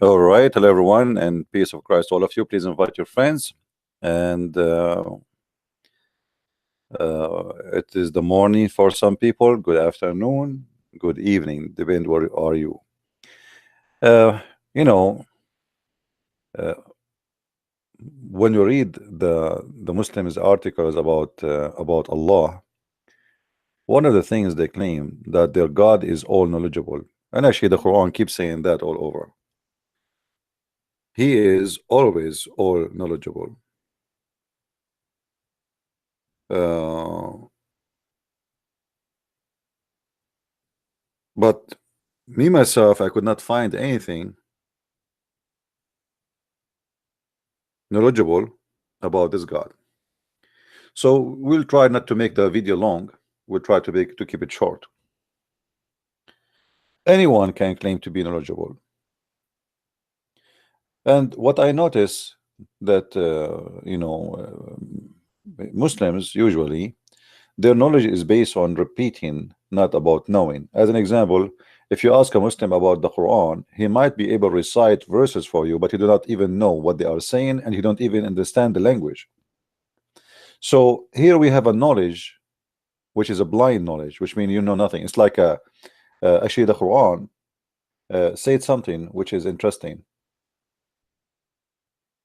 All right, hello everyone, and peace of Christ, all of you. Please invite your friends. And it is the morning for some people. Good afternoon, good evening, depend where are you. Uh, you know, uh, when you read the Muslims articles about Allah, one of the things they claim that their God is all knowledgeable, and actually the Quran keeps saying that all over. He is always all knowledgeable. Uh, but me myself, I could not find anything knowledgeable about this God. So we'll try not to make the video long. We'll try to keep it short. Anyone can claim to be knowledgeable. And what I notice that Muslims usually their knowledge is based on repeating, not about knowing. As an example, if you ask a Muslim about the Quran, he might be able to recite verses for you, but he do not even know what they are saying, and you don't even understand the language. So here we have a knowledge which is a blind knowledge, which means you know nothing. It's like actually the Quran said something which is interesting.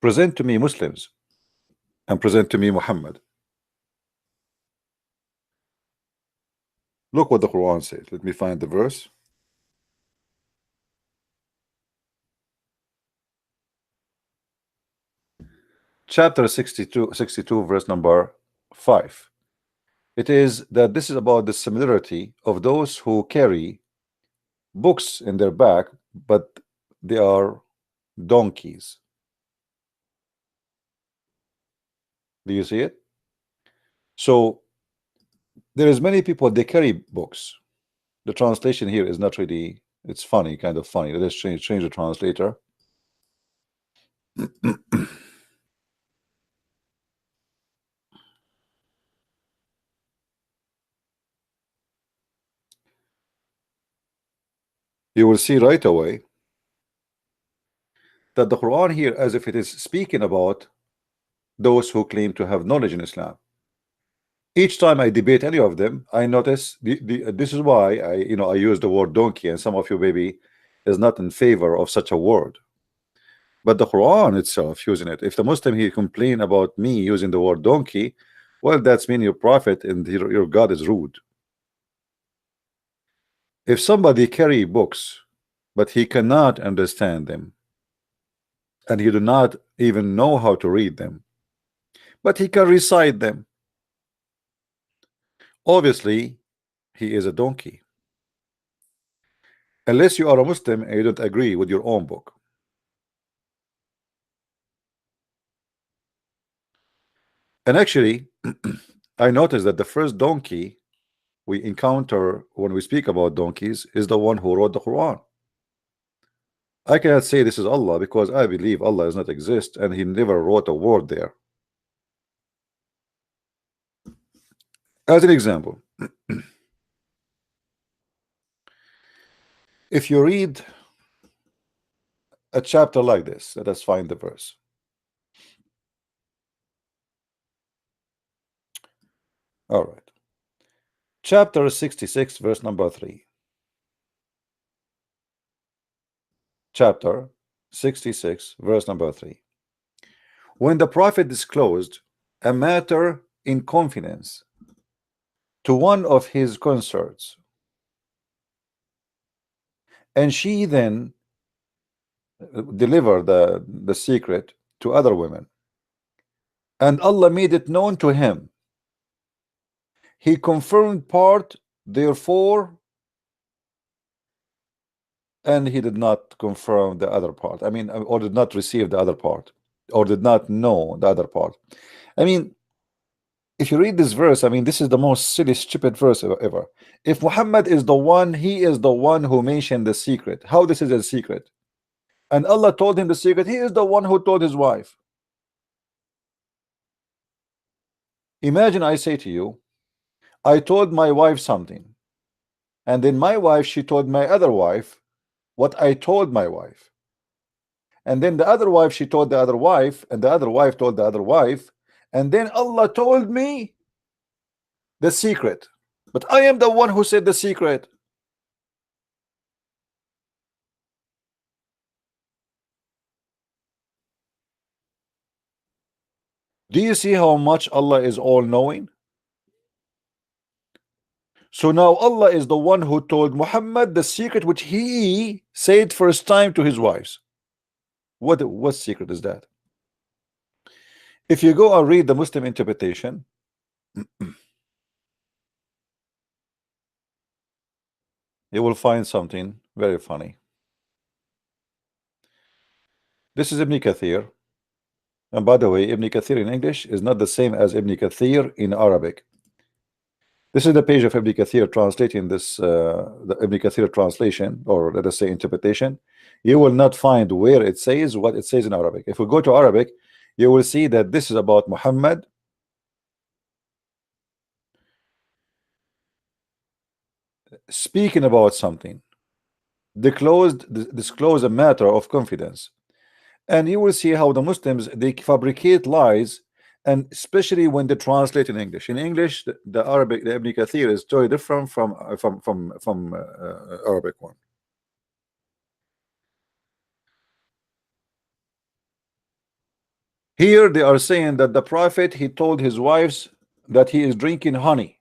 Present to me Muslims and present to me Muhammad. Look what the Quran says. Let me find the verse. Chapter 62, verse number 5. It is that this is about the similarity of those who carry books in their back, but they are donkeys. Do you see it? So there is many people, they carry books. The translation here is not really, it's funny, kind of funny. Let's change the translator. You will see right away that the Quran here, as if it is speaking about those who claim to have knowledge in Islam. Each time I debate any of them, I notice this is why I use the word donkey, and some of you maybe is not in favor of such a word. But the Quran itself using it. If the Muslim here complain about me using the word donkey, well, that's mean your prophet and your God is rude. If somebody carry books, but he cannot understand them, and he do not even know how to read them, but he can recite them, obviously he is a donkey. Unless you are a Muslim and you don't agree with your own book. And actually, I noticed that the first donkey we encounter when we speak about donkeys is the one who wrote the Quran. I cannot say this is Allah because I believe Allah does not exist and he never wrote a word there. As an example, if you read a chapter like this, let us find the verse. All right. Chapter 66, verse number 3. Chapter 66, verse number 3. When the Prophet disclosed a matter in confidence to one of his consorts, and she then delivered the secret to other women, and Allah made it known to him, he confirmed part therefore, and he did not confirm the other part. I mean, or did not receive the other part, or did not know the other part. I mean, if you read this verse, I mean, this is the most silly, stupid verse ever. If Muhammad is the one, he is the one who mentioned the secret. How this is a secret? And Allah told him the secret. He is the one who told his wife. Imagine I say to you, I told my wife something, And then my wife, she told my other wife what I told my wife. And then the other wife, she told the other wife, and the other wife told the other wife. And then Allah told me the secret. But I am the one who said the secret. Do you see how much Allah is all knowing? So now Allah is the one who told Muhammad the secret which he said first time to his wives. What secret is that? If you go and read the Muslim interpretation, you will find something very funny. This is Ibn Kathir. And by the way, Ibn Kathir in English is not the same as Ibn Kathir in Arabic. This is the page of Ibn Kathir translating this, the Ibn Kathir translation, or let us say interpretation. You will not find where it says what it says in Arabic. If we go to Arabic, you will see that this is about Muhammad speaking about something, disclose a matter of confidence. And you will see how the Muslims, they fabricate lies, and especially when they translate in English. In English, the Arabic, the Ibn Kathir is totally different from Arabic one. Here they are saying that the Prophet, he told his wives that he is drinking honey.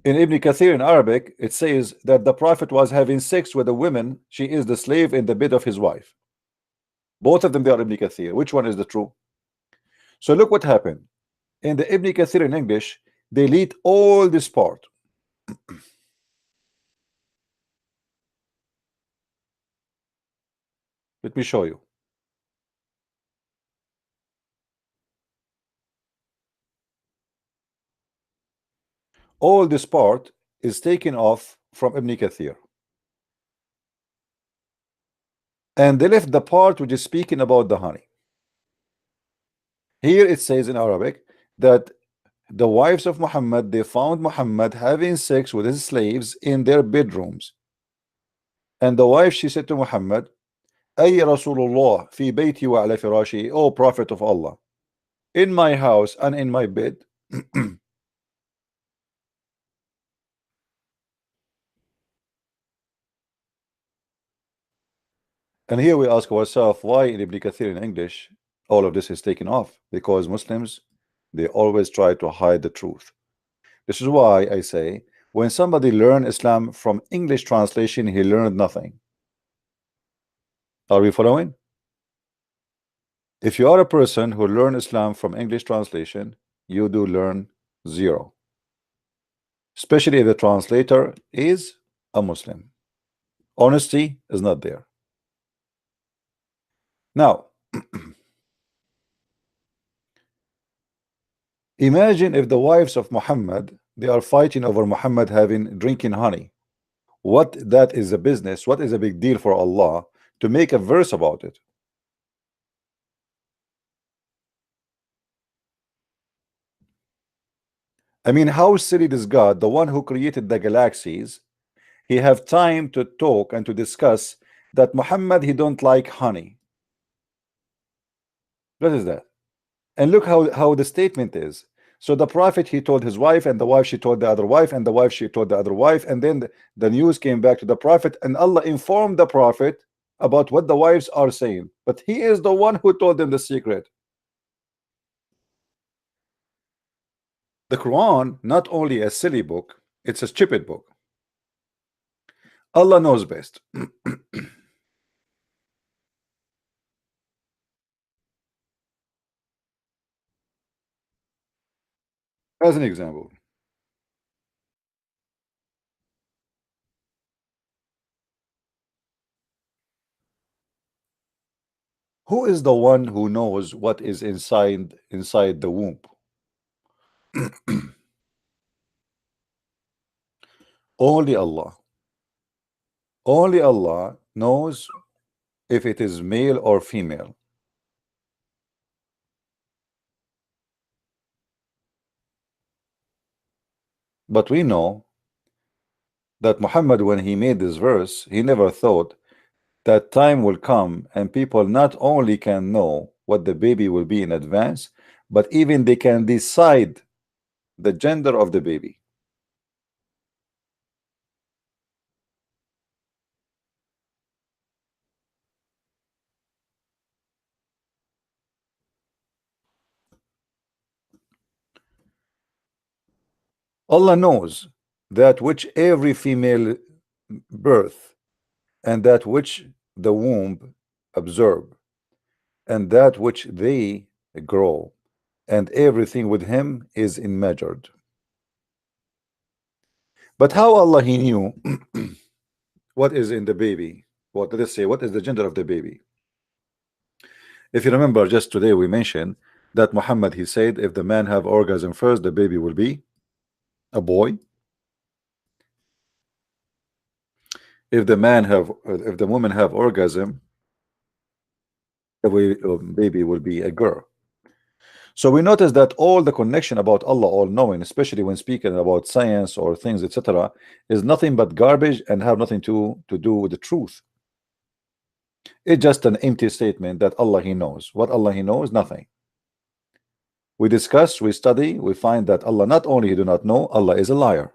In Ibn Kathir in Arabic, it says that the Prophet was having sex with a woman. She is the slave in the bed of his wife. Both of them, they are Ibn Kathir. Which one is the true? So look what happened. In the Ibn Kathir in English, they delete all this part. Let me show you. All this part is taken off from Ibn Kathir. And they left the part which is speaking about the honey. Here it says in Arabic that the wives of Muhammad, they found Muhammad having sex with his slaves in their bedrooms. And the wife, she said to Muhammad, Ay Rasulullah fi bayti wa ala firashi, O Prophet of Allah, in my house and in my bed. And here we ask ourselves, why in Ibn Kathir in English all of this is taken off? Because Muslims, they always try to hide the truth. This is why I say, when somebody learn Islam from English translation, he learned nothing. Are we following? If you are a person who learn Islam from English translation, you do learn zero. Especially if the translator is a Muslim. Honesty is not there. Now, imagine if the wives of Muhammad, they are fighting over Muhammad having drinking honey. What that is a business, what is a big deal for Allah to make a verse about it? I mean, how silly does God, the one who created the galaxies, he have time to talk and to discuss that Muhammad, he don't like honey? What is that? And look how the statement is. So the Prophet, he told his wife, and the wife, she told the other wife, and the wife, she told the other wife, and then the news came back to the Prophet, and Allah informed the Prophet about what the wives are saying, but he is the one who told them the secret. The Quran, not only a silly book, it's a stupid book. Allah knows best. As an example, who is the one who knows what is inside the womb? Only Allah. Only Allah knows if it is male or female. But we know that Muhammad, when he made this verse, he never thought that time will come and people not only can know what the baby will be in advance, but even they can decide the gender of the baby. Allah knows that which every female birth, and that which the womb absorb, and that which they grow, and everything with him is in measured. But how Allah he knew what is in the baby? What did it say? What is the gender of the baby? If you remember, just today we mentioned that Muhammad he said, if the man have orgasm first, the baby will be a boy. If the woman have orgasm, the baby will be a girl. So we notice that all the connection about Allah all-knowing, especially when speaking about science or things, etc., is nothing but garbage and have nothing to do with the truth. It's just an empty statement that Allah he knows. What Allah he knows? Nothing. We discuss, we study, we find that Allah not only he do not know, Allah is a liar.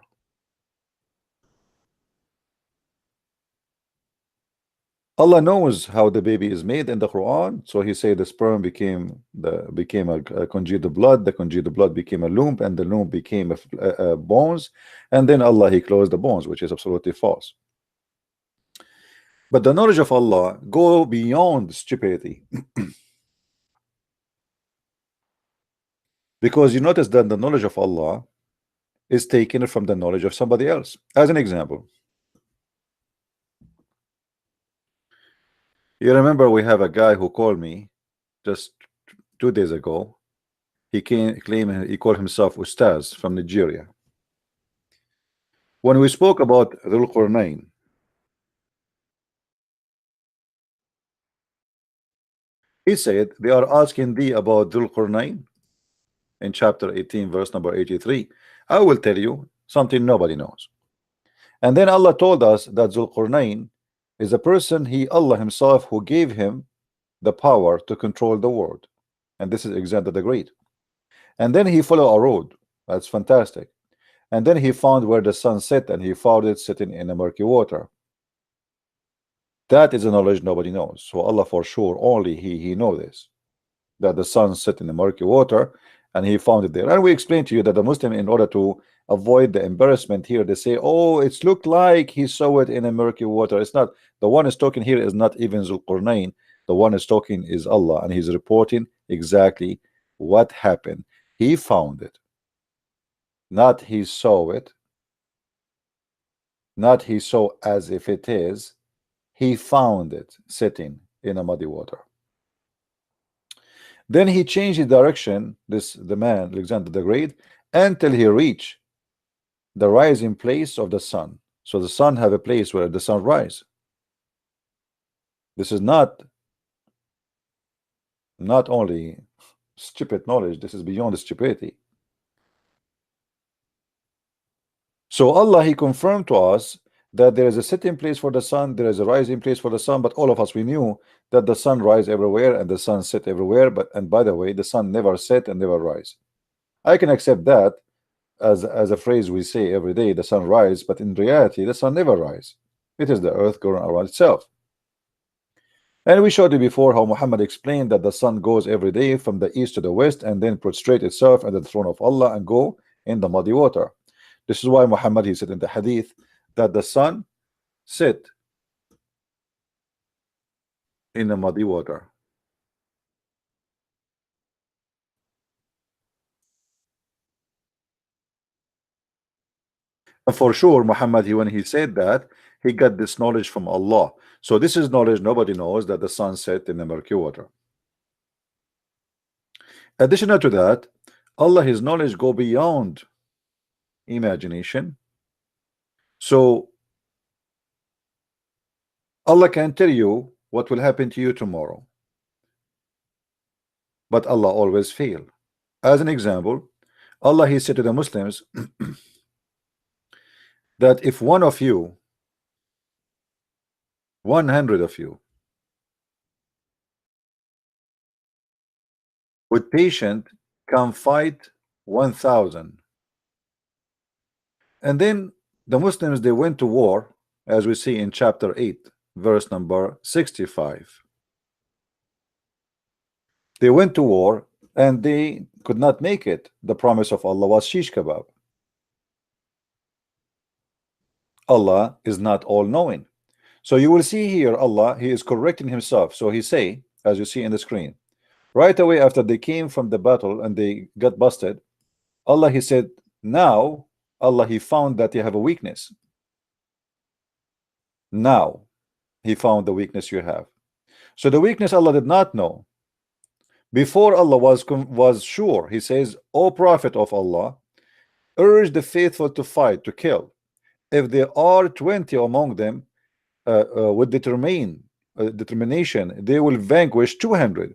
Allah knows how the baby is made in the Quran, so he said the sperm became a congealed blood, the congealed blood became a lump, and the lump became a bones, and then Allah he closed the bones, which is absolutely false. But the knowledge of Allah go beyond stupidity. Because you notice that the knowledge of Allah is taken from the knowledge of somebody else. As an example, you remember we have a guy who called me just 2 days ago. He claimed he called himself Ustaz from Nigeria. When we spoke about Dhul Qurnayn, he said they are asking thee about Dhul Qurnayn in chapter 18 verse number 83. I will tell you something nobody knows. And then Allah told us that Dhul Qurnayn is a person, Allah himself, who gave him the power to control the world. And this is Alexander the Great. And then he followed a road. That's fantastic. And then he found where the sun set, and he found it sitting in a murky water. That is a knowledge nobody knows. So Allah for sure, only he know this, that the sun set in the murky water, and he found it there. And we explained to you that the Muslim, in order to avoid the embarrassment here, they say, oh, it's looked like he saw it in a murky water. It's not. The one is talking here is not even Zulqarnain. The one is talking is Allah, and he's reporting exactly what happened. He found it, not he saw it, not he saw as if it is. He found it sitting in a muddy water. Then he changed the direction, the man Alexander the Great, until he reached the rising place of the sun. So the sun have a place where the sun rise. This is not only stupid knowledge, this is beyond stupidity. So Allah he confirmed to us that there is a setting place for the sun, there is a rising place for the sun, but all of us, we knew that the sun rise everywhere and the sun set everywhere. But and by the way, the sun never set and never rise. I can accept that as a phrase we say every day, the sun rise, but in reality the sun never rise. It is the earth going around itself. And we showed you before how Muhammad explained that the sun goes every day from the east to the west and then prostrate itself at the throne of Allah and go in the muddy water. This is why Muhammad he said in the hadith that the sun sit in the muddy water. And for sure Muhammad when he said that, he got this knowledge from Allah. So this is knowledge nobody knows, that the sun set in the murky water. Additional to that, Allah his knowledge go beyond imagination. So Allah can tell you what will happen to you tomorrow, but Allah always fail. As an example, Allah he said to the Muslims that if one of you, 100 of you, with patient can fight 1,000, and then the Muslims, they went to war, as we see in chapter 8 verse number 65. They went to war and they could not make it. The promise of Allah was shish kebab. Allah is not all-knowing. So you will see here Allah, he is correcting himself. So he say, as you see in the screen, right away after they came from the battle and they got busted, Allah, he said, now Allah, he found that you have a weakness. Now he found the weakness you have. So the weakness Allah did not know. Before Allah was sure. He says, O Prophet of Allah, urge the faithful to fight, to kill. If there are 20 among them with determination, they will vanquish 200.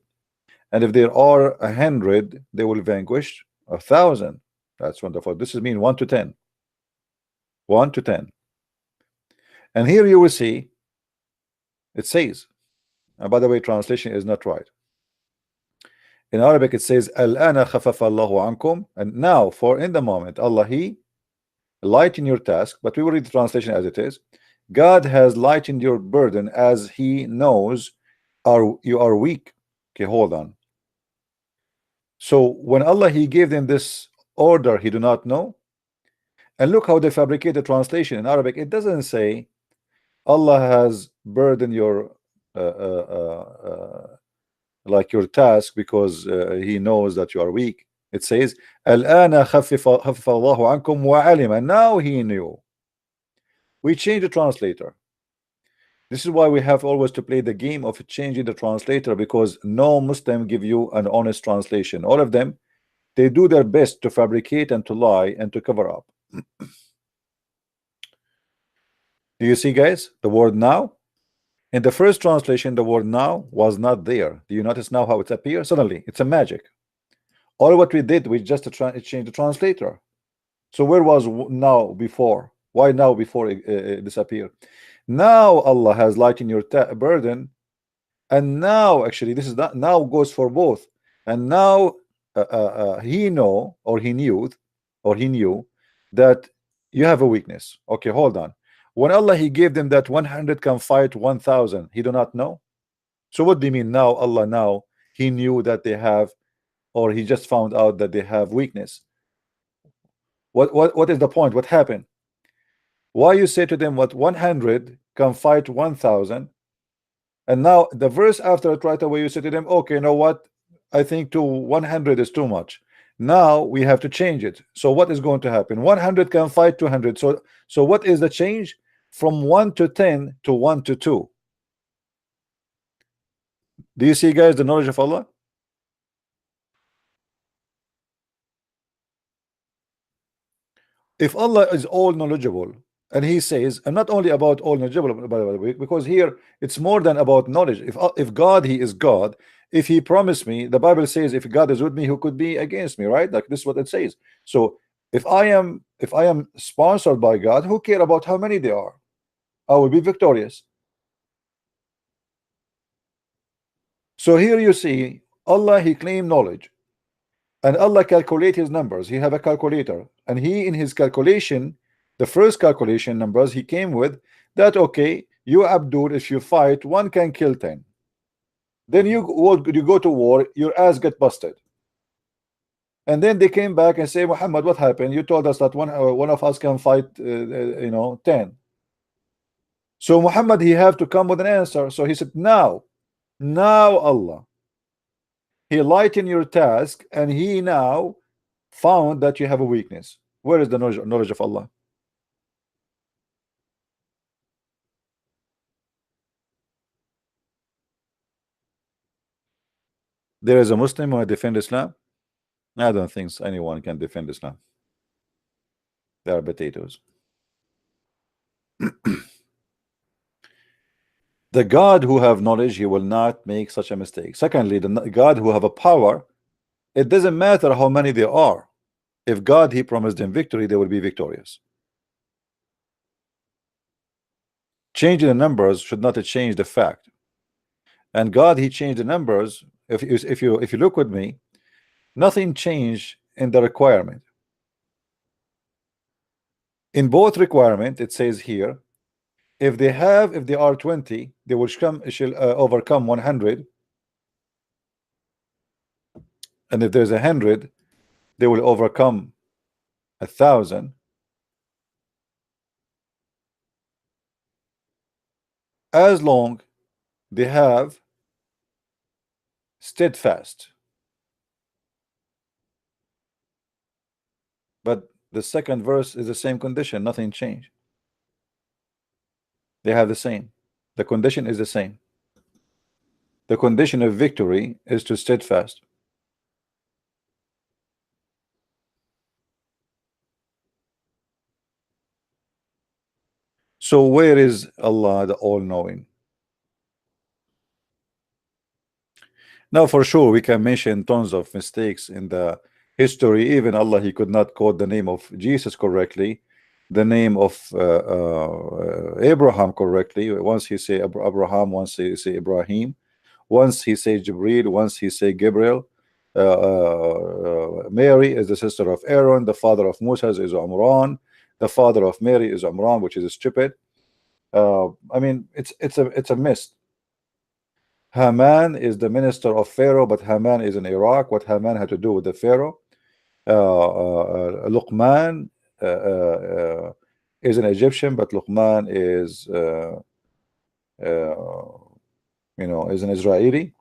And if there are 100, they will vanquish 1,000. That's wonderful. This is mean 1 to 10. 1 to 10. And here you will see it says, and by the way, translation is not right. In Arabic it says Al-ana khafafa Allahu ankum, and now, for in the moment, Allah, he lighten your task. But we will read the translation as it is. God has lightened your burden as he knows you are weak. Okay, hold on. So when Allah, he gave them this order, he do not know. And look how they fabricate the translation in Arabic. It doesn't say Allah has burdened your like your task because he knows that you are weak. It says Al-ana khaffafa Allahu ankum wa alima. Now he knew. We change the translator. This is why we have always to play the game of changing the translator, because no Muslim give you an honest translation. All of them, they do their best to fabricate and to lie and to cover up. Do you see, guys, the word now? In the first translation, the word now was not there. Do you notice now how it appears? Suddenly, it's a magic. All what we did, we just changed the translator. So where was now before? Why now before it disappeared? Now Allah has lightened your burden, and now actually this is not now goes for both. And now he knew that you have a weakness. Okay, hold on. When Allah, he gave them that 100 can fight 1,000, he do not know. So what do you mean now? Allah, now he knew that they have, or he just found out that they have weakness. What is the point? What happened? Why you say to them what 100 can fight 1,000, and now the verse after it right away you say to them, okay, you know what, I think 100 is too much. Now we have to change it. So what is going to happen? 100 can fight 200. So what is the change? From 1 to 10 to 1 to 2. Do you see, guys, the knowledge of Allah? If Allah is all knowledgeable, and he says, and not only about all knowledgeable, by the way, because here it's more than about knowledge. If God, he is God. If he promised me, the Bible says, if God is with me, who could be against me, right? Like this is what it says. So if I am sponsored by God, who care about how many they are? I will be victorious. So here you see Allah, he claimed knowledge, and Allah calculate his numbers. He have a calculator, and he in his calculation, the first calculation numbers he came with, that okay, you Abdul, if you fight, one can kill 10. Then you go to war, your ass get busted. And then they came back and say, Muhammad, what happened? You told us that one of us can fight 10. So Muhammad, he have to come with an answer. So he said, now Allah, he lightened your task, and he now found that you have a weakness. Where is the knowledge of Allah? There is a Muslim who defend Islam? I don't think anyone can defend Islam. They are potatoes. The God who have knowledge, he will not make such a mistake. Secondly, the God who have a power, it doesn't matter how many there are. If God, he promised them victory, they will be victorious. Changing the numbers should not change the fact. And God, he changed the numbers. If you look with me, nothing changed in the requirement. In both requirement, it says here, if they are 20, they will shall overcome 100, and if there's 100, they will overcome 1,000. As long they have steadfast. But the second verse is the same condition, nothing changed. They have the same. The condition is the same. The condition of victory is to steadfast. So where is Allah the all-knowing? Now for sure we can mention tons of mistakes in the history. Even Allah, he could not quote the name of Jesus correctly, the name of Abraham correctly. Once he say Abraham, once he say Ibrahim, once he say Jibril, once he say Gabriel. Mary is the sister of Aaron, the father of Moses is Umran, the father of Mary is Umran, which is stupid. I mean, it's a mist. Haman is the minister of Pharaoh, but Haman is in Iraq. What Haman had to do with the Pharaoh? Luqman is an Egyptian, but Luqman is is an Israeli.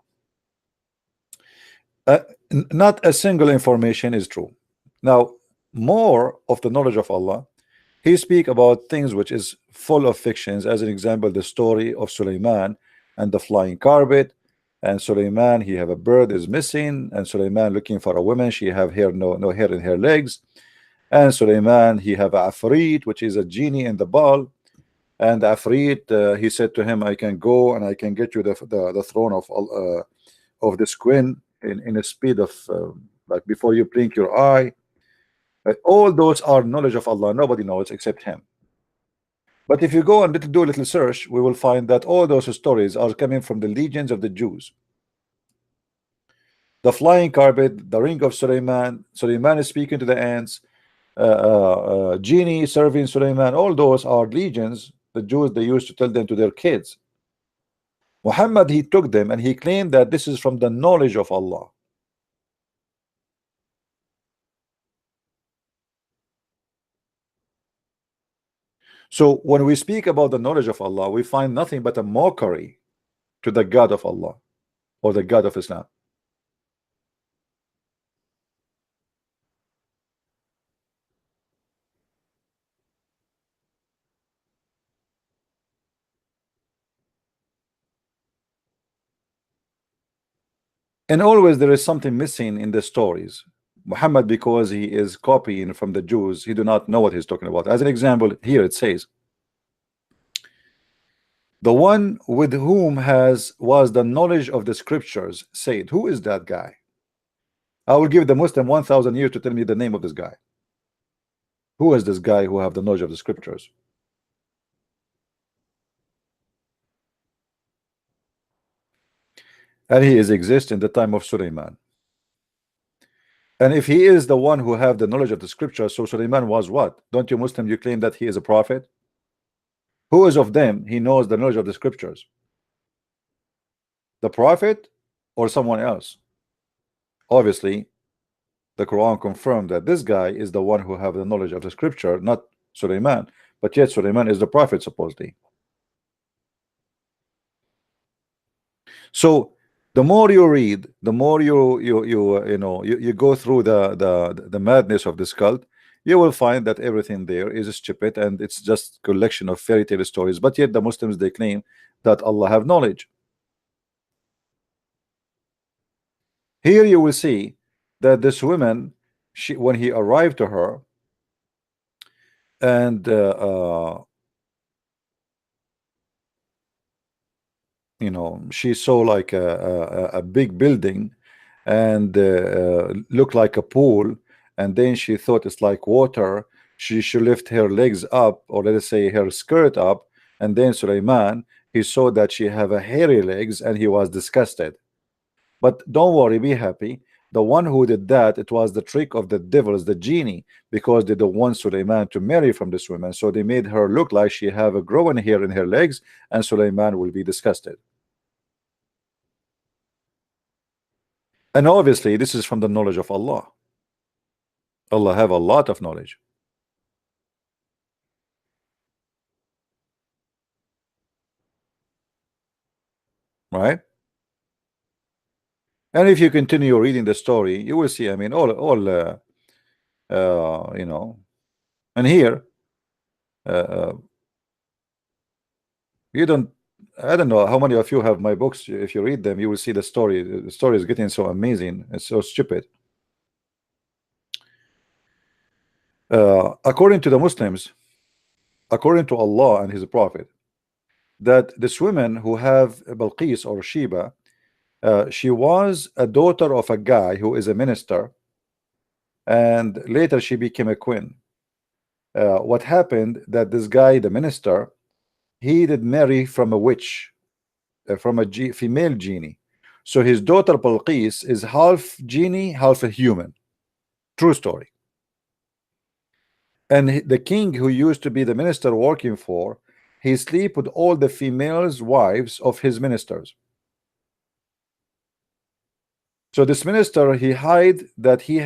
Not a single information is true. Now, more of the knowledge of Allah, he speak about things which is full of fictions. As an example, the story of Suleiman and the flying carpet, and Suleiman, he have a bird is missing, and Suleiman looking for a woman, she have hair, no hair in her legs, and Suleiman, he have a Afrit, which is a genie in the ball, and the Afrit, he said to him, I can go and I can get you the throne of this queen in a speed of like before you blink your eye. All those are knowledge of Allah. Nobody knows except him. But if you go and do a little search, we will find that all those stories are coming from the legions of the Jews. The flying carpet, the ring of Suleiman, Suleiman is speaking to the ants, genie serving Suleiman, all those are legions. The Jews, they used to tell them to their kids. Muhammad, he took them and he claimed that this is from the knowledge of Allah. So when we speak about the knowledge of Allah, we find nothing but a mockery to the God of Allah or the God of Islam. And always there is something missing in the stories. Muhammad, because he is copying from the Jews, he do not know what he's talking about. As an example, here it says, the one with whom was the knowledge of the scriptures said. Who is that guy? I will give the Muslim 1,000 years to tell me the name of this guy. Who is this guy who have the knowledge of the scriptures? And he is exist in the time of Suleiman. And if he is the one who have the knowledge of the scripture, so Suleiman was what? Don't you Muslim, you claim that he is a prophet? Who is of them he knows the knowledge of the scriptures? The prophet or someone else? Obviously, the Quran confirmed that this guy is the one who have the knowledge of the scripture, not Suleiman. But yet Suleiman is the prophet supposedly. So the more you read, the more you go through the madness of this cult, you will find that everything there is stupid and it's just collection of fairy tale stories. But yet the Muslims, they claim that Allah have knowledge. Here you will see that this woman, when he arrived to her, and she saw like a big building and looked like a pool, and then she thought it's like water. She should lift her legs up, or let us say her skirt up, And then Sulaiman, he saw that she have a hairy legs and he was disgusted. But don't worry, be happy. The one who did that, it was the trick of the devils, the genie, because they don't want Sulaiman to marry from this woman. So they made her look like she have a growing hair in her legs, and Sulaiman will be disgusted. And obviously, this is from the knowledge of Allah. Allah have a lot of knowledge. Right? And if you continue reading the story, you will see, I mean, you know, and here, uh, you don't, I don't know how many of you have my books. If you read them, you will see the story. The story is getting so amazing. It's so stupid. According to the Muslims, according to Allah and His Prophet, that this woman who have Balqis or Sheba, she was a daughter of a guy who is a minister, and later she became a queen. What happened that this guy, the minister, he did marry from a witch, from a female genie. So his daughter Balqis is half genie, half a human. True story. And the king who used to be the minister working for, he sleep with all the females wives of his ministers. So this minister, he hide that he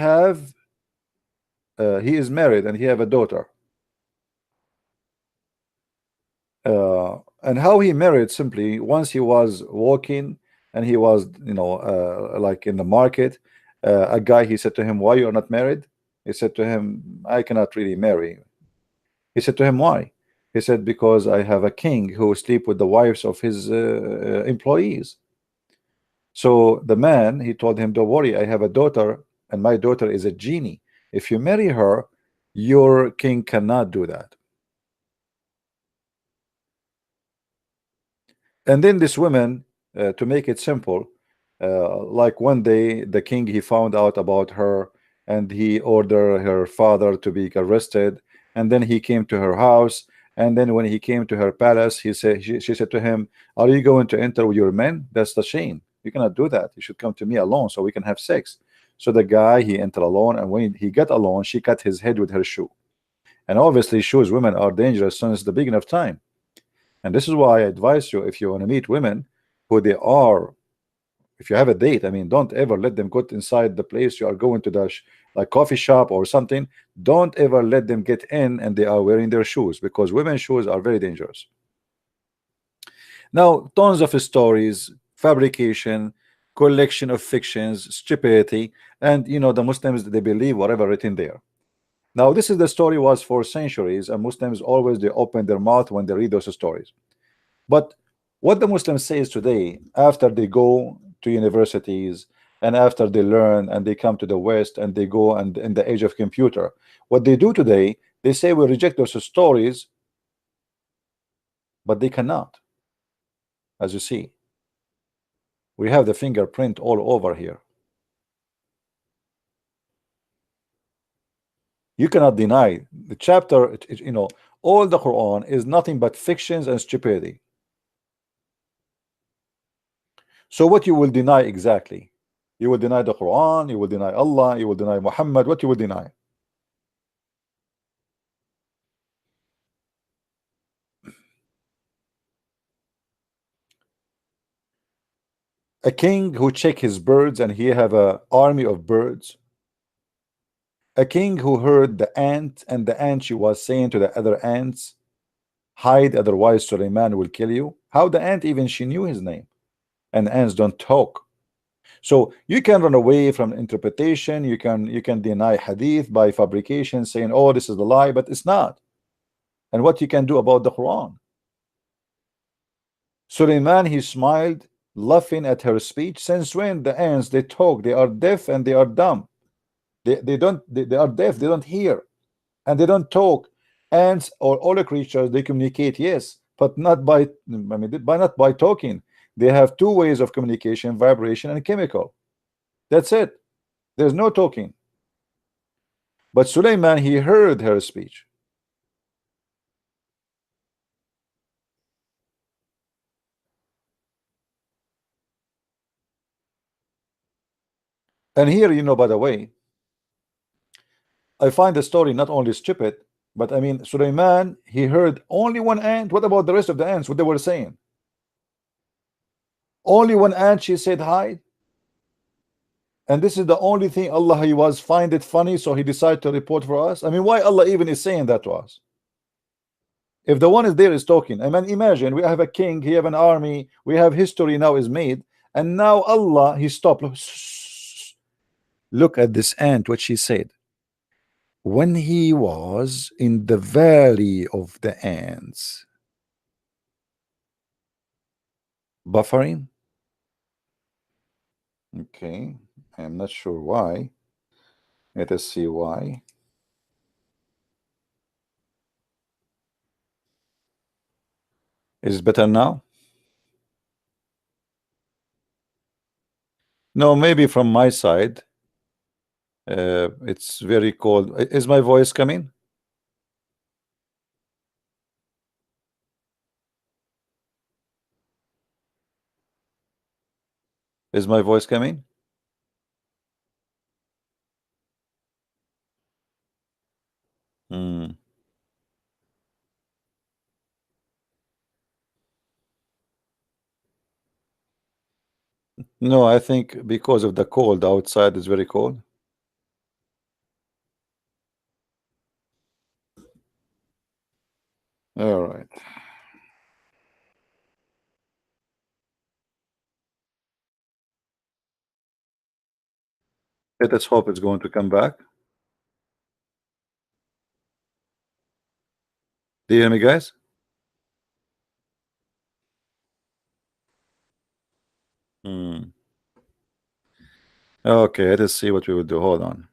is married and he have a daughter. And how he married, simply once he was walking and he was, you know, like in the market, a guy, he said to him, why you're not married? He said to him, I cannot really marry. He said to him, why? He said, because I have a king who sleep with the wives of his employees. So the man, he told him, don't worry, I have a daughter and my daughter is a genie. If you marry her, your king cannot do that. And then this woman, to make it simple, like one day the king, he found out about her and he ordered her father to be arrested, and then he came to her house, and then when he came to her palace, she said to him, are you going to enter with your men? That's the shame. You cannot do that. You should come to me alone so we can have sex. So the guy, he entered alone, and when he got alone, she cut his head with her shoe. And obviously shoes, women are dangerous since the beginning of time. And this is why I advise you, if you want to meet women who they are, if you have a date, I mean, don't ever let them go inside the place you are going to, the like coffee shop or something. Don't ever let them get in and they are wearing their shoes, because women's shoes are very dangerous. Now, tons of stories, fabrication, collection of fictions, stupidity, and you know, the Muslims, they believe whatever written there. Now, this is the story was for centuries, and Muslims always they open their mouth when they read those stories. But what the Muslims say is today, after they go to universities and after they learn and they come to the West and they go and in the age of computer, what they do today, they say we reject those stories, but they cannot. As you see, we have the fingerprint all over here. You cannot deny the chapter, you know, all the Quran is nothing but fictions and stupidity. So what you will deny exactly? You will deny the Quran, you will deny Allah, you will deny Muhammad. What you will deny? A king who check his birds and he have a army of birds. A king who heard the ant, and the ant, she was saying to the other ants, hide, otherwise Suleiman will kill you. How the ant, even she knew his name, and ants don't talk. So you can run away from interpretation, you can deny hadith by fabrication, saying, oh, this is the lie, but it's not. And what you can do about the Quran? Suleiman, he smiled, laughing at her speech. Since when the ants, they talk? They are deaf and they are dumb. They are deaf, they don't hear, and they don't talk. Ants or all creatures, they communicate, yes, but not by, I mean, not by talking. They have two ways of communication: vibration and chemical. That's it. There's no talking. But Suleiman, he heard her speech. And here, by the way, I find the story not only stupid, but I mean, Suleiman, he heard only one ant. What about the rest of the ants? What they were saying? Only one ant, she said hi. And this is the only thing Allah, he was find it funny, so he decided to report for us. I mean, why Allah even is saying that to us? If the one is there is talking, I mean, imagine we have a king, he have an army, we have history now is made, and now Allah, he stopped. Look at this ant, what she said. When he was in the valley of the ants, buffering. Okay, I'm not sure why. Let us see why. Is it better now? No, maybe from my side. It's very cold. Is my voice coming? Is my voice coming? Hmm. No, I think because of the cold outside is very cold. All right. Let us hope it's going to come back. Do you hear me, guys? Hmm. Okay, let us see what we will do. Hold on.